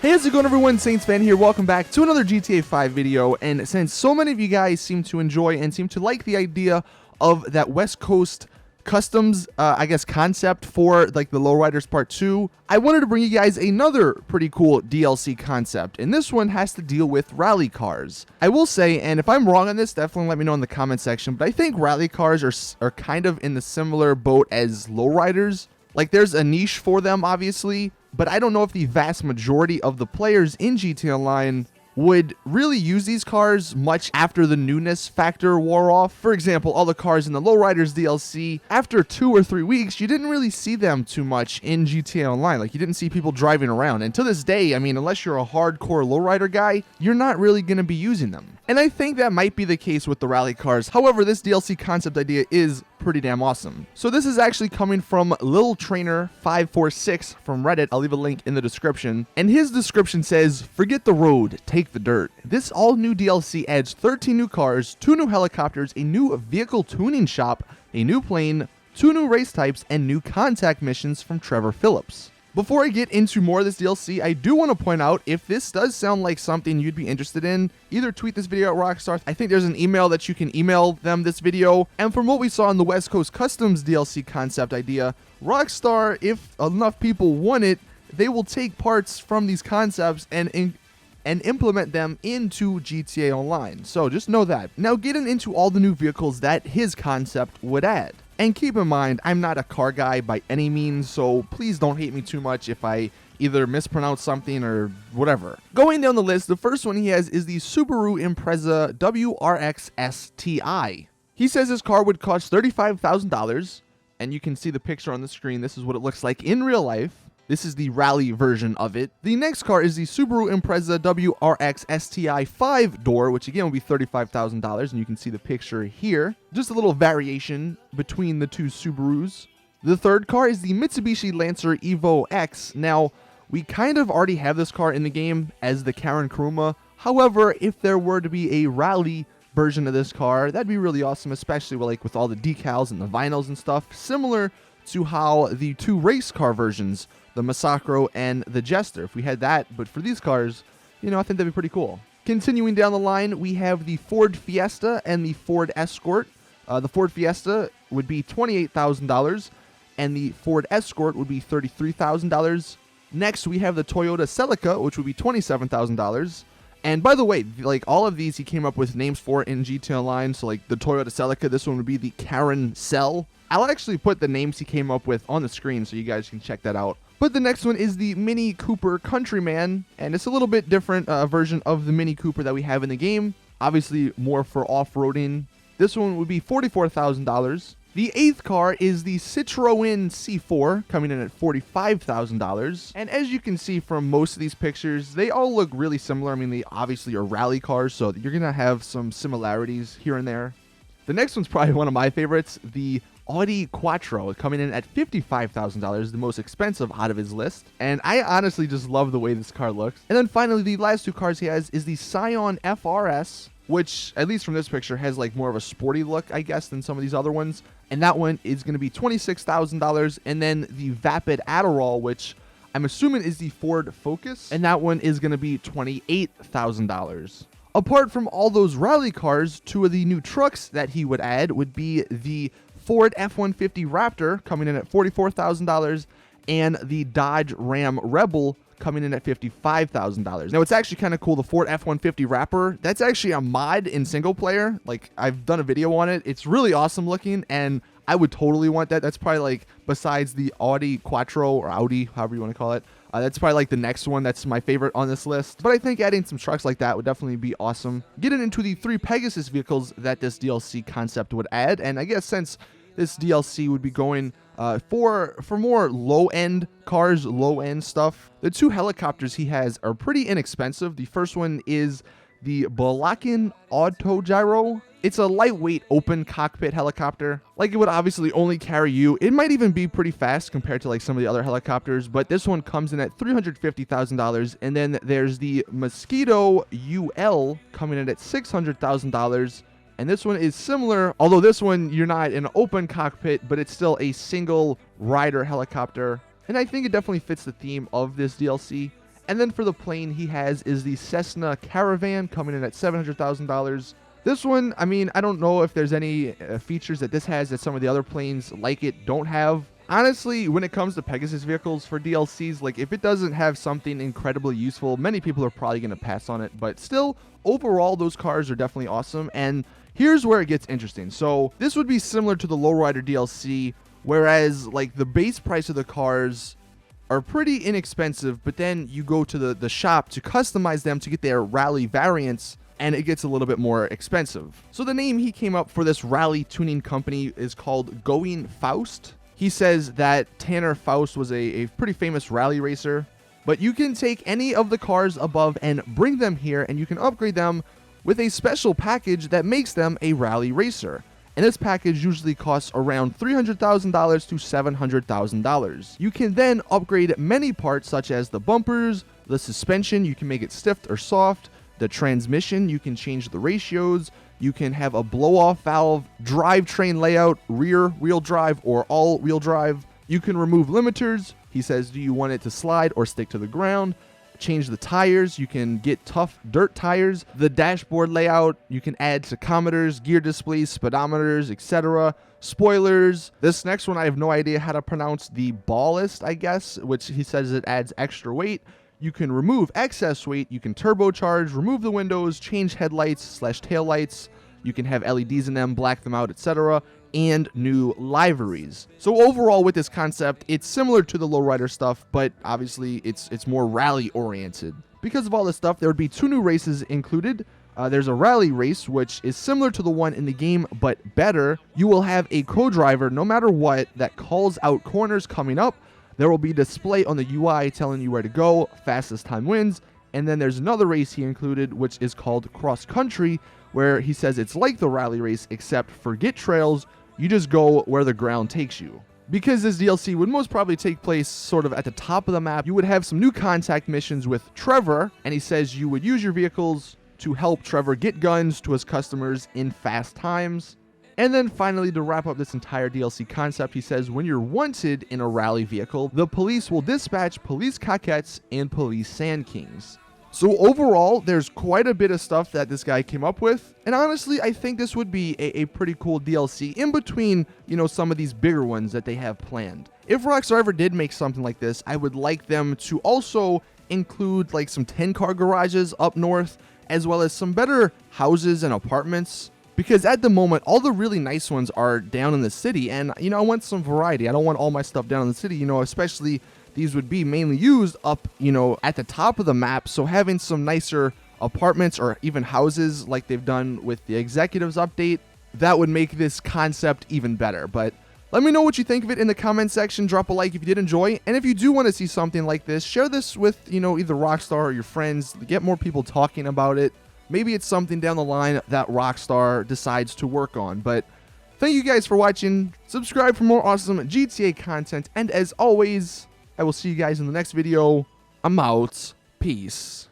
Hey, how's it going, everyone? Saintsfan here. Welcome back to another GTA 5 video. And since so many of you guys seem to enjoy and seem to like the idea of that West Coast customs, concept for like the Lowriders Part 2, I wanted to bring you guys another pretty cool DLC concept. And this one has to deal with rally cars. I will say, and if I'm wrong on this, definitely let me know in the comment section, but I think rally cars are kind of in the similar boat as lowriders. Like, there's a niche for them, obviously, but I don't know if the vast majority of the players in GTA Online would really use these cars much after the newness factor wore off. For example, all the cars in the Lowriders DLC, after 2 or 3 weeks, you didn't really see them too much in GTA Online. Like, you didn't see people driving around. And to this day, I mean, unless you're a hardcore lowrider guy, you're not really going to be using them. And I think that might be the case with the rally cars. However, this DLC concept idea is pretty damn awesome. So this is actually coming from Lil Trainer 546 from Reddit. I'll leave a link in the description. And his description says, "Forget the road, take the dirt. This all new DLC adds 13 new cars, 2 new helicopters, a new vehicle tuning shop, a new plane, 2 new race types, and new contact missions from Trevor Phillips." Before I get into more of this DLC, I do want to point out, if this does sound like something you'd be interested in, either tweet this video at Rockstar. I think there's an email that you can email them this video. And from what we saw in the West Coast Customs DLC concept idea, Rockstar, if enough people want it, they will take parts from these concepts and implement them into GTA Online. So just know that. Now, getting into all the new vehicles that his concept would add. And keep in mind, I'm not a car guy by any means, so please don't hate me too much if I either mispronounce something or whatever. Going down the list, the first one he has is the Subaru Impreza WRX STI. He says his car would cost $35,000, and you can see the picture on the screen. This is what it looks like in real life. This is the rally version of it. The next car is the Subaru Impreza WRX STI 5-door, which again will be $35,000, and you can see the picture here. Just a little variation between the two Subarus. The third car is the Mitsubishi Lancer Evo X. Now, we kind of already have this car in the game as the Karin Kuruma. However, if there were to be a rally version of this car, that'd be really awesome, especially with all the decals and the vinyls and stuff, similar to how the 2 race car versions, the Massacro and the Jester, if we had that, but for these cars, I think that'd be pretty cool. Continuing down the line, we have the Ford Fiesta and the Ford Escort. The Ford Fiesta would be $28,000, and the Ford Escort would be $33,000. Next, we have the Toyota Celica, which would be $27,000. And by the way, all of these he came up with names for in GTA Online. So the Toyota Celica, this one would be the Karin Cell. I'll actually put the names he came up with on the screen so you guys can check that out. But the next one is the Mini Cooper Countryman, and it's a little bit different version of the Mini Cooper that we have in the game. Obviously more for off-roading. This one would be $44,000. The 8th car is the Citroën C4, coming in at $45,000. And as you can see from most of these pictures, they all look really similar. I mean, they obviously are rally cars, so you're going to have some similarities here and there. The next one's probably one of my favorites, the Audi Quattro, coming in at $55,000, the most expensive out of his list. And I honestly just love the way this car looks. And then finally, the last 2 cars he has is the Scion FRS, which, at least from this picture, has more of a sporty look, I guess, than some of these other ones. And that one is going to be $26,000. And then the Vapid Adderall, which I'm assuming is the Ford Focus, and that one is going to be $28,000. Apart from all those rally cars, 2 of the new trucks that he would add would be the Ford F-150 Raptor, coming in at $44,000, and the Dodge Ram Rebel, coming in at $55,000. Now, it's actually kind of cool. The Ford F-150 Raptor, that's actually a mod in single player. I've done a video on it. It's really awesome looking, and I would totally want that. That's probably besides the Audi Quattro, or Audi, however you want to call it, that's probably the next one that's my favorite on this list. But I think adding some trucks like that would definitely be awesome. Getting into the 3 Pegasus vehicles that this DLC concept would add, and I guess since this DLC would be going for more low-end cars, low-end stuff, the 2 helicopters he has are pretty inexpensive. The first one is the Bollokon Autogyro. It's a lightweight open cockpit helicopter. It would obviously only carry you. It might even be pretty fast compared to some of the other helicopters, but this one comes in at $350,000. And then there's the Mosquito UL coming in at $600,000. And this one is similar, although this one you're not in an open cockpit, but it's still a single rider helicopter. And I think it definitely fits the theme of this DLC. And then for the plane he has is the Cessna Caravan, coming in at $700,000. This one, I mean, I don't know if there's any features that this has that some of the other planes like it don't have. Honestly, when it comes to Pegasus vehicles for DLCs, like if it doesn't have something incredibly useful, many people are probably going to pass on it. But still, overall, those cars are definitely awesome. And here's where it gets interesting. So this would be similar to the Lowrider DLC, whereas like the base price of the cars are pretty inexpensive, but then you go to the shop to customize them to get their rally variants, and it gets a little bit more expensive. So the name he came up for this rally tuning company is called Going Faust. He says that Tanner Faust was a pretty famous rally racer, but you can take any of the cars above and bring them here, and you can upgrade them with a special package that makes them a rally racer. And this package usually costs around $300,000 to $700,000. You can then upgrade many parts such as the bumpers, the suspension, you can make it stiff or soft, the transmission, you can change the ratios, you can have a blow-off valve, drivetrain layout, rear wheel drive or all-wheel drive. You can remove limiters. He says, do you want it to slide or stick to the ground? Change the tires. You can get tough dirt tires. The dashboard layout, you can add tachometers, gear displays, speedometers, etc. Spoilers. This next one, I have no idea how to pronounce. The ballast, I guess, which he says it adds extra weight. You can remove excess weight, you can turbocharge, remove the windows, change headlights / taillights, you can have LEDs in them, black them out, etc., and new liveries. So overall with this concept, it's similar to the Lowrider stuff, but obviously it's more rally oriented. Because of all this stuff, there would be 2 new races included. There's a rally race, which is similar to the one in the game, but better. You will have a co-driver, no matter what, that calls out corners coming up. There will be a display on the UI telling you where to go, fastest time wins, and then there's another race he included, which is called Cross Country, where he says it's like the rally race, except forget trails, you just go where the ground takes you. Because this DLC would most probably take place sort of at the top of the map, you would have some new contact missions with Trevor, and he says you would use your vehicles to help Trevor get guns to his customers in fast times. And then finally, to wrap up this entire DLC concept, he says when you're wanted in a rally vehicle, the police will dispatch police coquettes and police sand kings. So overall, there's quite a bit of stuff that this guy came up with. And honestly, I think this would be a pretty cool DLC in between, you know, some of these bigger ones that they have planned. If Rockstar ever did make something like this, I would like them to also include like some 10-car garages up north, as well as some better houses and apartments. Because at the moment, all the really nice ones are down in the city, and, you know, I want some variety. I don't want all my stuff down in the city, you know, especially these would be mainly used up, you know, at the top of the map, so having some nicer apartments or even houses like they've done with the Executives update, that would make this concept even better. But let me know what you think of it in the comment section. Drop a like if you did enjoy, and if you do want to see something like this, share this with, you know, either Rockstar or your friends, get more people talking about it. Maybe it's something down the line that Rockstar decides to work on. But thank you guys for watching. Subscribe for more awesome GTA content. And as always, I will see you guys in the next video. I'm out. Peace.